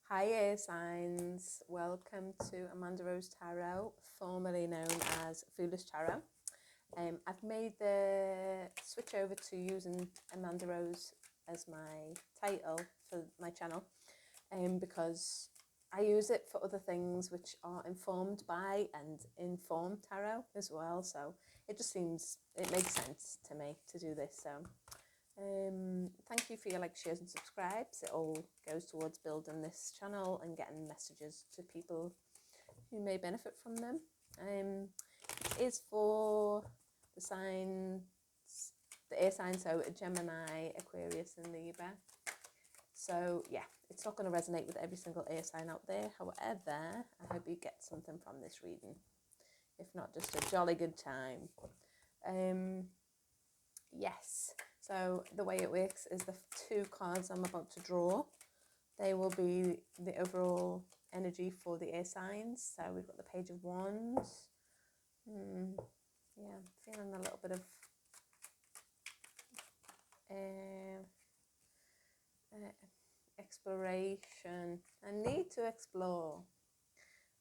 Hi air signs, welcome to Amanda Rose Tarot, formerly known as Foolish Tarot. I've made the switch over to using Amanda Rose as my title for my channel because I use it for other things which are informed by and inform tarot as well, so it makes sense to me to do this. So thank you for your likes, shares and subscribes. It all goes towards building this channel and getting messages to people who may benefit from them. It is for the signs, the air signs, so Gemini, Aquarius and Libra. So yeah, it's not going to resonate with every single air sign out there. However, I hope you get something from this reading. If not, just a jolly good time. Yes, so the way it works is the two cards I'm about to draw, they will be the overall energy for the air signs. So we've got the Page of Wands. Yeah, feeling a little bit of exploration. I need to explore.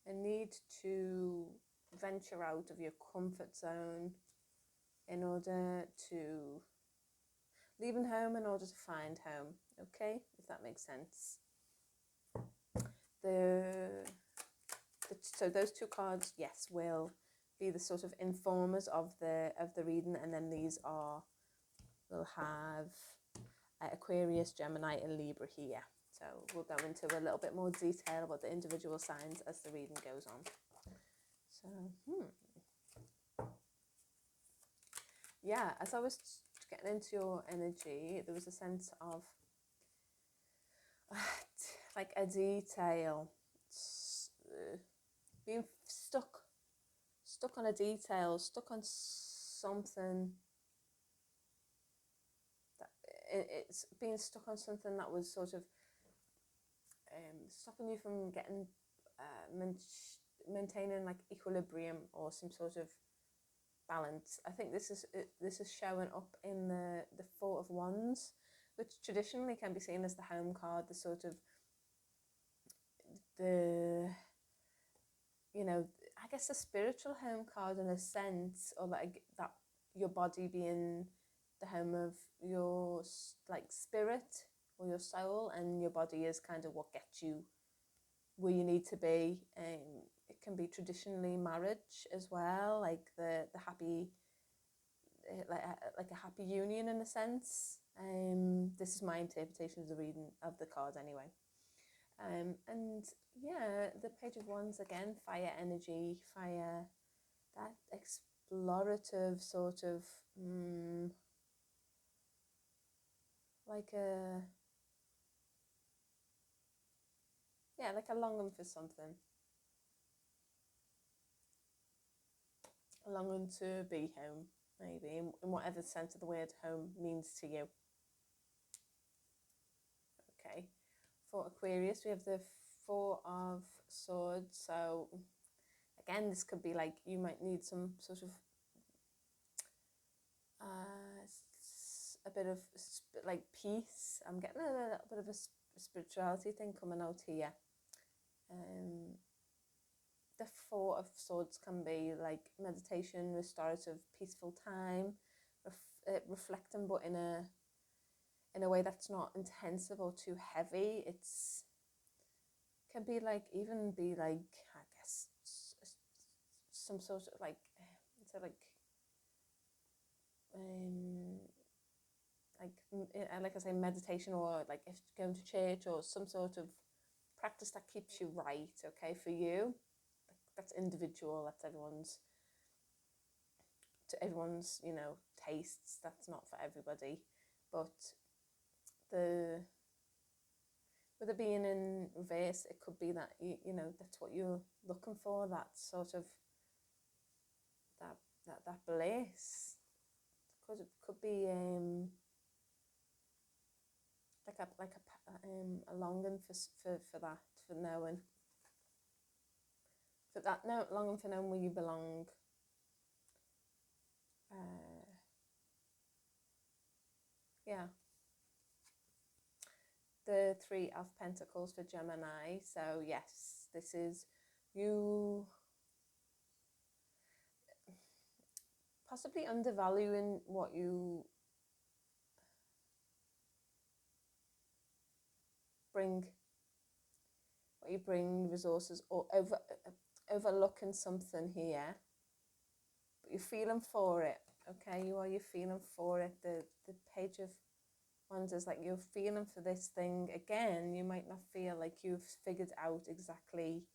I need to venture out of your comfort zone in order to leaving home in order to find home, okay, if that makes sense. So those two cards, yes, will be the sort of informers of the reading, and then we'll have Aquarius, Gemini and Libra here. So we'll go into a little bit more detail about the individual signs as the reading goes on. So yeah, as I was getting into your energy, there was a sense of like a detail, being stuck on a detail, stuck on something that it's being stuck on something that was sort of stopping you from getting maintaining like equilibrium or some sort of balance. I think this is showing up in the Four of Wands, which traditionally can be seen as the home card, the sort of I guess the spiritual home card in a sense, or like that your body being the home of your like spirit or your soul, and your body is kind of what gets you where you need to be. It can be traditionally marriage as well, like the happy, like a happy union in a sense. This is my interpretation of the reading of the card anyway. And yeah, the Page of Wands again, fire energy, fire, that explorative sort of like a longing for something, a longing to be home, maybe in whatever sense of the word home means to you. Okay, for Aquarius we have the Four of Swords. So again, this could be like you might need some sort of a bit of like peace. I'm getting a little bit of a spirituality thing coming out here. The Four of Swords can be like meditation, restorative, peaceful time, reflecting, but in a way that's not intensive or too heavy. Can be like, even be like, I guess some sort of like, it's like I say, meditation, or like if going to church, or some sort of practice that keeps you right, okay, for you. That's individual, that's everyone's tastes. That's not for everybody. But with it being in reverse, it could be that you know that's what you're looking for, that sort of that bliss. Because it could be a longing for that, for knowing, longing for knowing where you belong. Yeah. the Three of Pentacles for Gemini. So yes, this is you possibly undervaluing what you bring, resources, or overlooking something here, but you're feeling for it. Okay, you're feeling for it. The Page of Wands is like you're feeling for this thing. Again, you might not feel like you've figured out exactly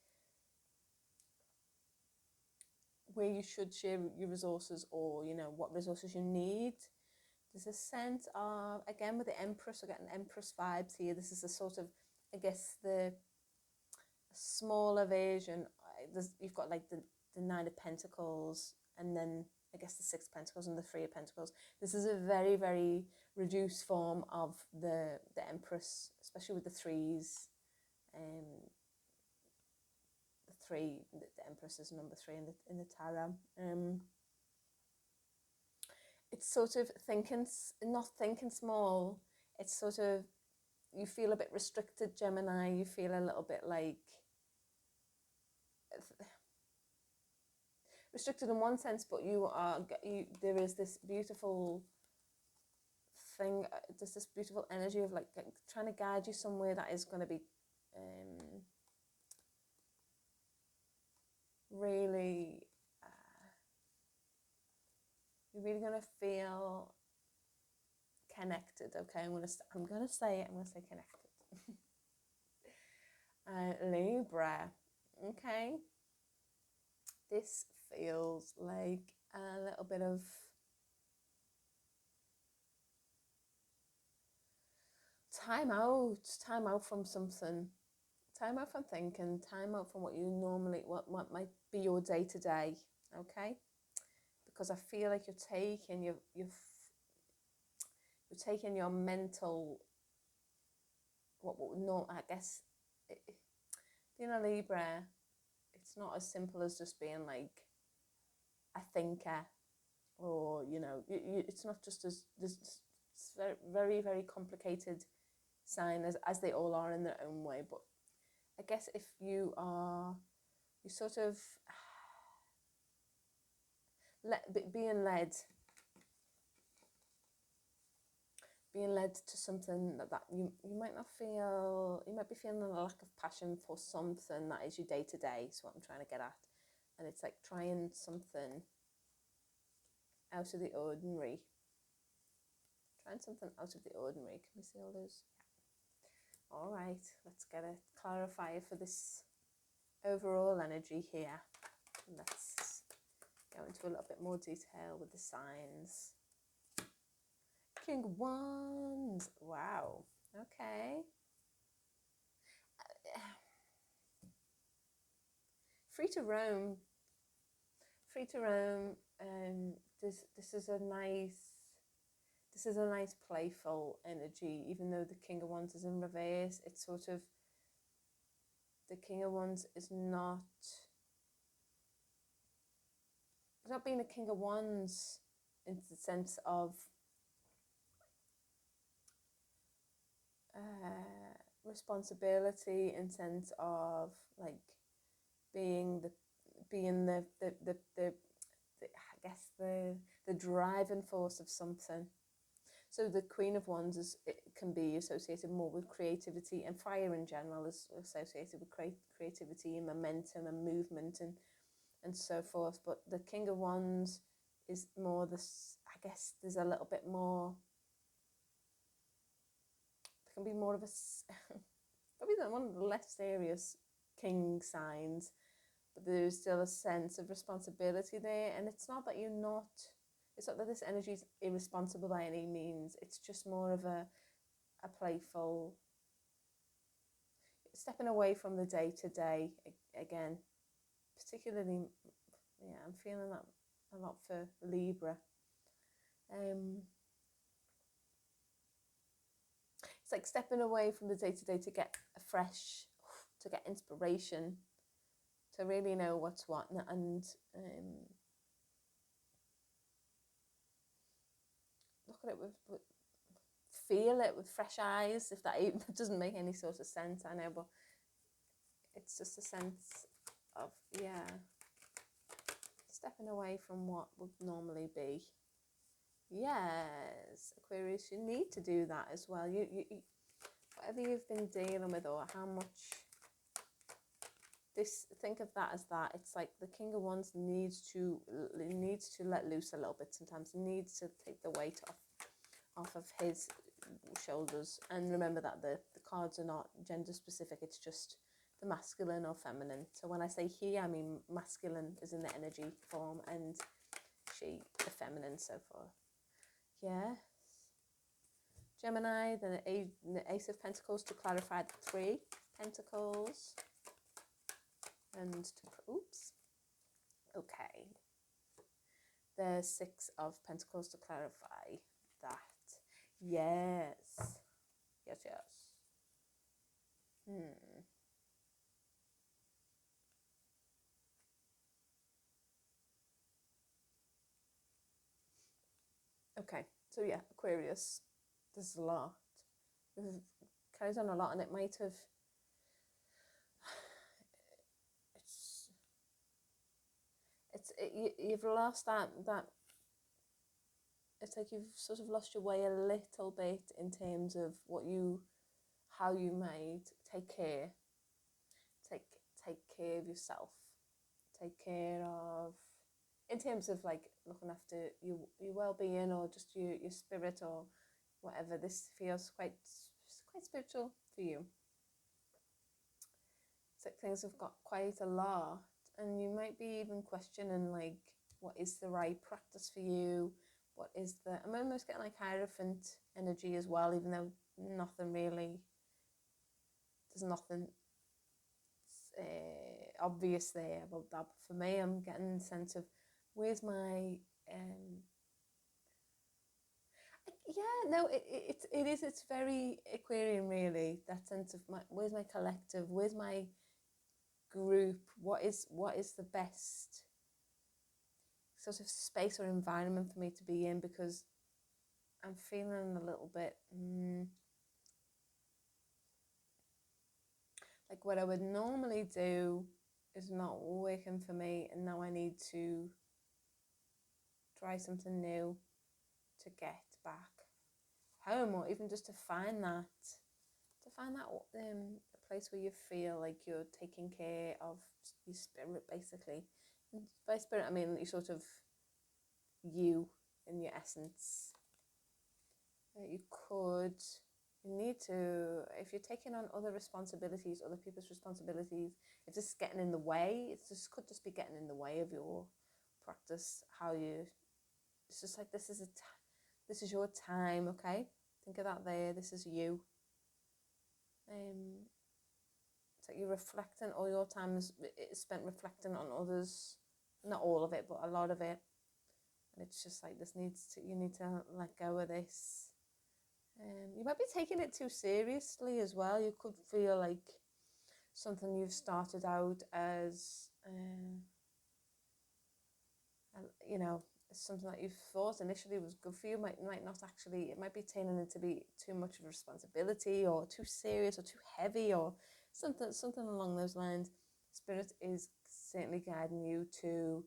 where you should share your resources, or you know what resources you need. There's a sense of, again with the Empress, we're getting Empress vibes here. This is a sort of, I guess, the smaller version. You've got like the Nine of Pentacles, and then I guess the Six of Pentacles and the Three of Pentacles. This is a very, very reduced form of the Empress, especially with the threes. The Empress is number 3 in the tarot. It's sort of not thinking small. It's sort of, you feel a bit restricted, Gemini. You feel a little bit like restricted in one sense, but there is this beautiful thing, there's this beautiful energy of like trying to guide you somewhere that is going to be really, you're really going to feel connected. Okay, I'm gonna say connected. Libra. Okay, this feels like a little bit of time out from something, time out from thinking, time out from what you normally, what might be your day to day. Okay, because I feel like you're taking your mental, what would not, I guess, being a Libra, it's not as simple as just being like a thinker, or you know, it's not just as this. It's very, very, very complicated sign, as they all are in their own way. But I guess if you sort of being led to something that you might not feel, you might be feeling a lack of passion for something that is your day to day. Is what I'm trying to get at. And it's like trying something out of the ordinary. Trying something out of the ordinary. Can we see all those? Yeah. All right, let's get a clarifier for this overall energy here. Let's go into a little bit more detail with the signs. King of Wands. Wow. Okay. Free to roam. Free to roam. This is a nice playful energy, even though the King of Wands is in reverse. It's sort of, the King of Wands is not, it's not being a King of Wands in the sense of responsibility, in sense of like being the I guess the driving force of something. So the Queen of Wands it can be associated more with creativity, and fire in general is associated with creativity and momentum and movement and so forth. But the King of Wands is more this, I guess there's a little bit more, there can be more of a, probably one of the less serious king signs, but there's still a sense of responsibility there. And it's not that it's not that this energy is irresponsible by any means. It's just more of a playful, stepping away from the day to day again. Particularly, yeah, I'm feeling that a lot for Libra. It's like stepping away from the day to day to get to get inspiration, to really know what's what, and look at it with feel it with fresh eyes, if that even doesn't make any sort of sense, I know, but it's just a sense of, yeah, stepping away from what would normally be. Yes, Aquarius, you need to do that as well. You whatever you've been dealing with, or how much this, think of that as that. It's like the King of Wands needs to let loose a little bit sometimes. He needs to take the weight off of his shoulders. And remember that the cards are not gender specific, it's just the masculine or feminine. So when I say he, I mean masculine is in the energy form, and she the feminine, so forth. Yes. Gemini, the Ace of Pentacles to clarify the 3 Pentacles. And oops. Okay. The 6 of Pentacles to clarify that. Yes. Yes, yes. Okay, so yeah, Aquarius, there's a lot. It carries on a lot, and it might have, you've lost that, it's like you've sort of lost your way a little bit in terms of how you might take care of yourself, take care of, in terms of like looking after your well-being, or just your spirit, or whatever. This feels quite spiritual for you. It's like things have got quite a lot, and you might be even questioning like, what is the right practice for you? What is I'm almost getting like Hierophant energy as well, even though there's nothing obvious there about that. But for me, I'm getting a sense of, where's my it's very Aquarian, really, that sense of where's my collective, where's my group, what is the best sort of space or environment for me to be in, because I'm feeling a little bit like what I would normally do is not working for me, and now I need to try something new to get back home, or even just to find that a place where you feel like you're taking care of your spirit, basically. And by spirit, I mean you sort of you in your essence. You need to, if you're taking on other responsibilities, other people's responsibilities, if this is getting in the way, could just be getting in the way of your practice. It's just like, this is your time, okay? Think of that there. This is you. It's like you're reflecting. All your time is spent reflecting on others. Not all of it, but a lot of it. And it's just like, you need to let go of this. You might be taking it too seriously as well. You could feel like something you've started out as, something that you thought initially was good for you might not actually. It might be turning into be too much of a responsibility, or too serious, or too heavy, or something along those lines. Spirit is certainly guiding you to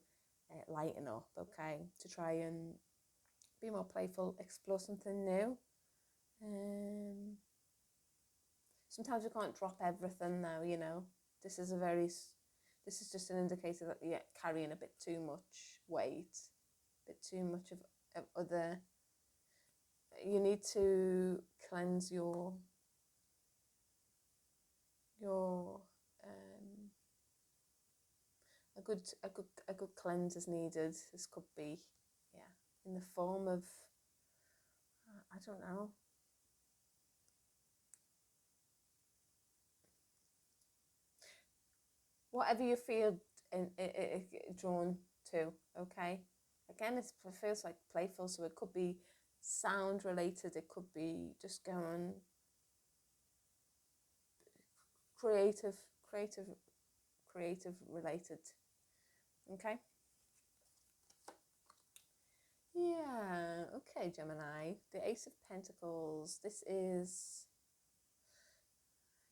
lighten up, okay? To try and be more playful, explore something new. Sometimes you can't drop everything now, This is just an indicator that you're carrying a bit too much weight, a bit too much of other. You need to cleanse your a good cleanse is needed. This could be, in the form of, I don't know, whatever you feel drawn to, okay? Again, it feels like playful, so it could be sound related, it could be just going creative related, okay? Yeah, okay, Gemini. The Ace of Pentacles. This is,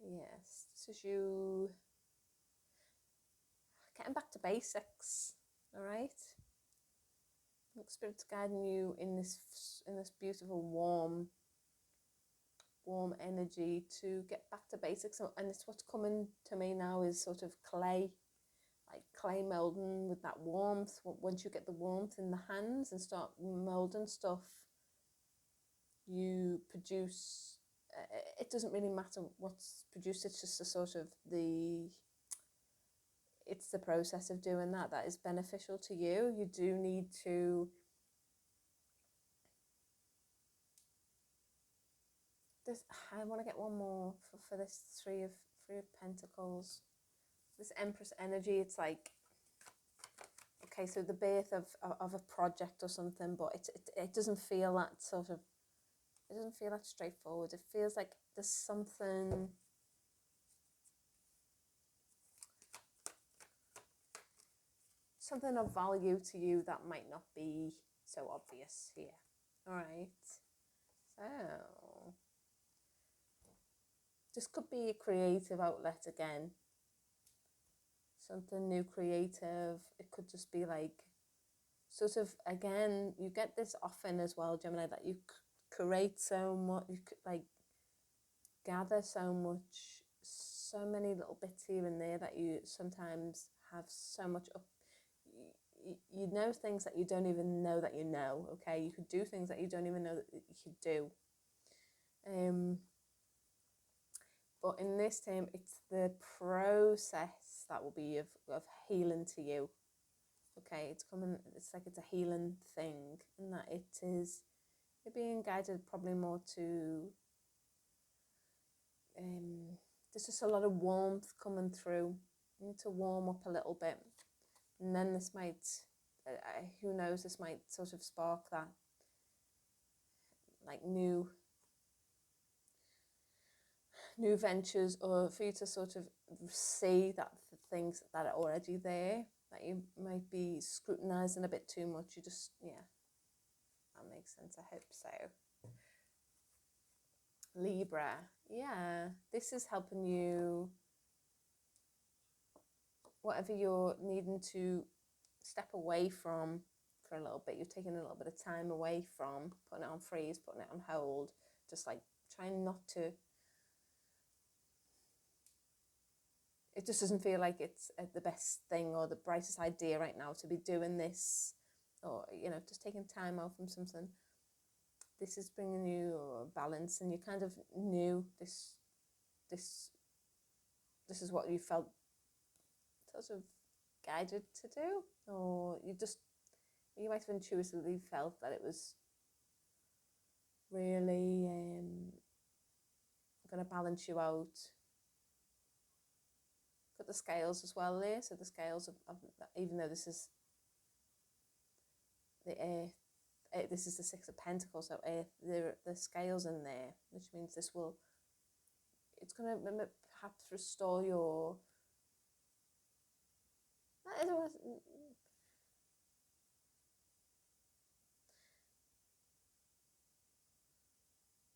yes, this is you getting back to basics, all right? Look, Spirit's guiding you in this beautiful, warm energy to get back to basics. And it's what's coming to me now is sort of clay, like clay molding with that warmth. Once you get the warmth in the hands and start molding stuff, you produce, it doesn't really matter what's produced, it's just a sort of it's the process of doing that is beneficial to you. You do need to, I want to get one more for this three of Pentacles, this Empress energy. It's like, okay, so the birth of a project or something, but it doesn't feel that sort of, it doesn't feel that straightforward. It feels like there's something, something of value to you that might not be so obvious here. All right, so this could be a creative outlet again, something new, creative. It could just be like, sort of, again, you get this often as well, Gemini, that you create so much, you could like gather so much, so many little bits here and there that you sometimes have so much up. You know things that you don't even know that you know. Okay, you could do things that you don't even know that you could do. But in this time, it's the process that will be of healing to you. Okay, it's coming, it's like it's a healing thing, and that you're being guided probably more to, there's just a lot of warmth coming through. You need to warm up a little bit, and then this might, who knows, this might sort of spark that, like new ventures, or for you to sort of see that the things that are already there that you might be scrutinizing a bit too much. You just, yeah, that makes sense. I hope so. Libra, yeah, this is helping you, whatever you're needing to step away from for a little bit. You're taking a little bit of time away from, putting it on freeze, putting it on hold, just like trying not to, it just doesn't feel like it's the best thing or the brightest idea right now to be doing this, or, you know, just taking time out from something. This is bringing you balance, and you kind of knew this is what you felt sort of guided to do, or you might have intuitively felt that it was really going to balance you out. Got the scales as well there, so the scales of even though this is the earth, this is the Six of Pentacles, so the scales in there, which means it's going to perhaps restore your, I don't want to,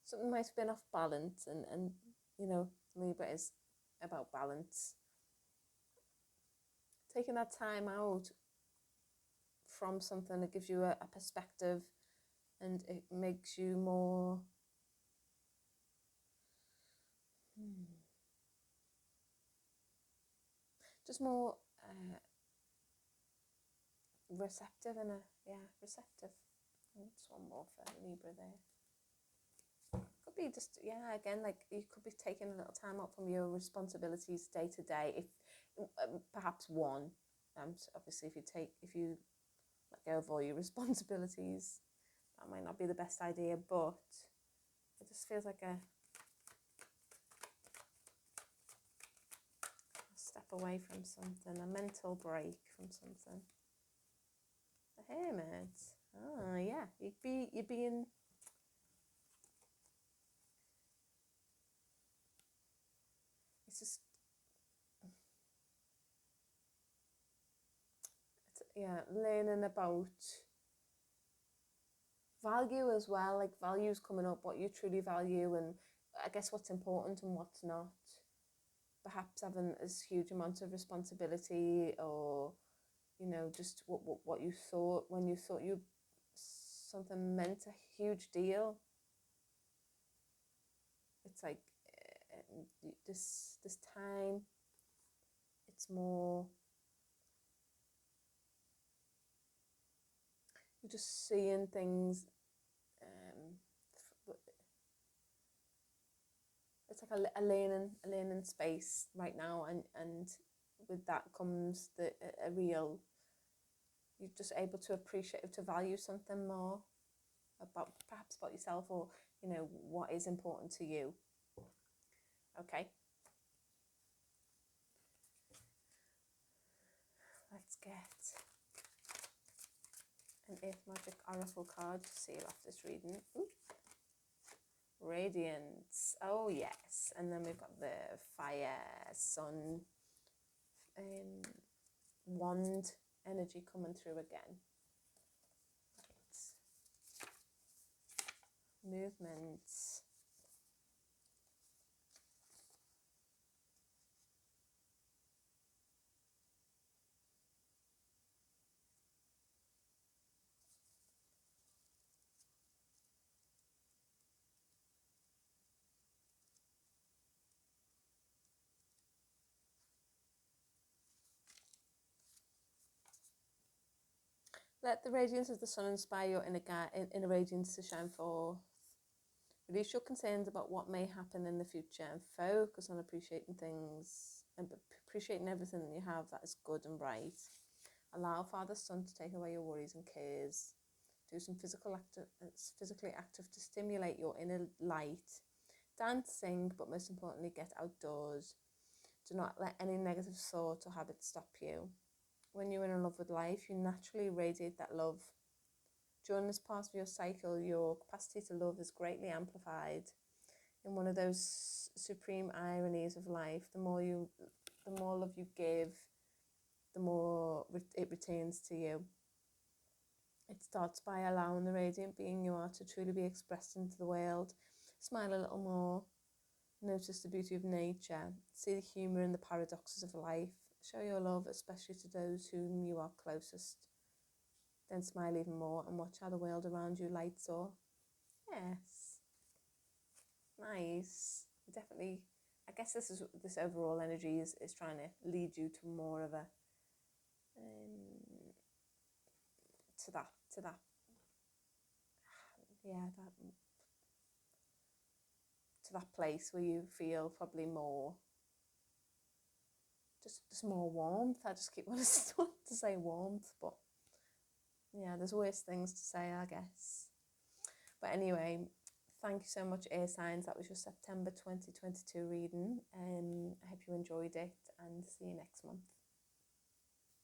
something might have been off balance, and you know, Libra is about balance. Taking that time out from something, it gives you a perspective, and it makes you more just more receptive, and receptive. Just one more for Libra there. Could be just, yeah, again, like you could be taking a little time out from your responsibilities day to day, if perhaps one, obviously if you let go of all your responsibilities, that might not be the best idea, but it just feels like a step away from something, a mental break from something. The Hermit. Oh yeah, you'd be in, it's just, yeah, learning about value as well, like values coming up, what you truly value, and I guess what's important and what's not. Perhaps having a huge amount of responsibility, or you know, just what you thought when you thought you something meant a huge deal. It's like this time, it's more, you're just seeing things. It's like a learning space right now, and with that comes a real, you're just able to appreciate, to value something more about, perhaps about yourself, or you know, what is important to you. Okay, let's get an Earth Magic Oracle card to seal off this reading. Ooh. Radiance, oh yes, and then we've got the fire, sun, wand energy coming through again. Right. Movements. Let the radiance of the sun inspire your inner radiance to shine forth. Release your concerns about what may happen in the future and focus on appreciating things and appreciating everything that you have that is good and bright. Allow Father Sun to take away your worries and cares. Do some physically active to stimulate your inner light. Dance, sing, but most importantly, get outdoors. Do not let any negative thought or habit stop you. When you're in love with life, you naturally radiate that love. During this part of your cycle, your capacity to love is greatly amplified. In one of those supreme ironies of life, the more love you give, the more it returns to you. It starts by allowing the radiant being you are to truly be expressed into the world. Smile a little more. Notice the beauty of nature. See the humour in the paradoxes of life. Show your love, especially to those whom you are closest. Then smile even more and watch how the world around you lights up. Yes. Nice. Definitely. I guess this overall energy is trying to lead you to more of a to that to that place where you feel probably more just more warmth. I just keep wanting to say warmth, but yeah, there's worse things to say, I guess. But anyway, thank you so much, air signs. That was your September 2022 reading. I hope you enjoyed it, and see you next month.